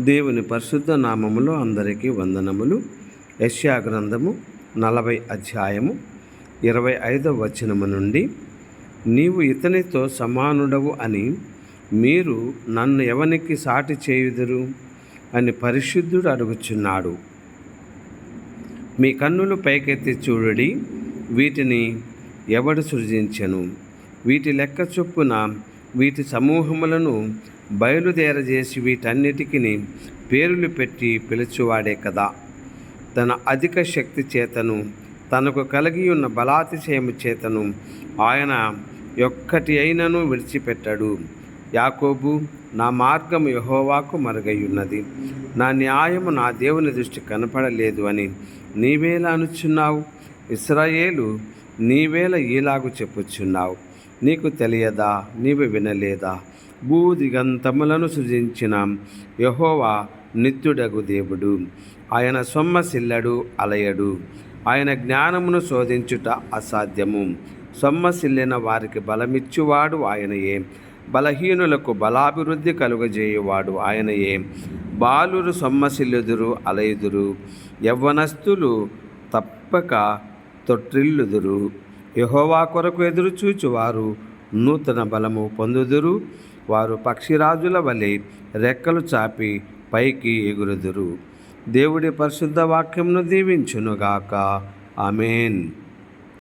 దేవుని పరిశుద్ధ నామములో అందరికీ వందనములు. యెషయా గ్రంథము 40 అధ్యాయము 25వ వచనము నుండి, నీవు ఇతనితో సమానుడవు అని మీరు నన్ను ఎవనికి సాటి చేయుదురు అని పరిశుద్ధుడు అడుగుచున్నాడు. మీ కన్నులు పైకెత్తి చూడుడి, వీటిని ఎవడు సృజించెను? వీటి లెక్క చొప్పున వీటి సమూహములను బయలుదేరజేసి వీటన్నిటికీ పేర్లు పెట్టి పిలుచువాడే కదా. తన అధిక శక్తి చేతను తనకు కలిగి ఉన్న బలాతిశయము చేతను ఆయన ఒక్కటి అయినను విడిచిపెట్టడు. యాకోబు, నా మార్గము యెహోవాకు మరుగయ్యున్నది, నా న్యాయము నా దేవుని దృష్టి కనపడలేదు అని నీవేలా అనుచున్నావు? ఇశ్రాయేలు, నీవేళ ఈలాగు చెప్పుచున్నావు? నీకు తెలియదా? నీవు వినలేదా? భూదిగంతములను సృజించిన యెహోవా నిత్యుడగు దేవుడు. ఆయన సొమ్మసిల్లడు, అలయడు. ఆయన జ్ఞానమును శోధించుట అసాధ్యము. సొమ్మసిల్లిన వారికి బలమిచ్చువాడు ఆయనయే, బలహీనులకు బలాభివృద్ధి కలుగజేయువాడు ఆయనయే. బాలురు సొమ్మసిల్లుదురు, అలయుదురు, యవ్వనస్తులు తప్పక తొట్రిల్లుదురు. యెహోవా కొరకు ఎదురుచూచువారు నూతన బలము పొందుదురు. వారు పక్షిరాజుల వలె రెక్కలు చాపి పైకి ఎగురుదురు. దేవుడి పరిశుద్ధ వాక్యమును దీవించునుగాక. ఆమేన్.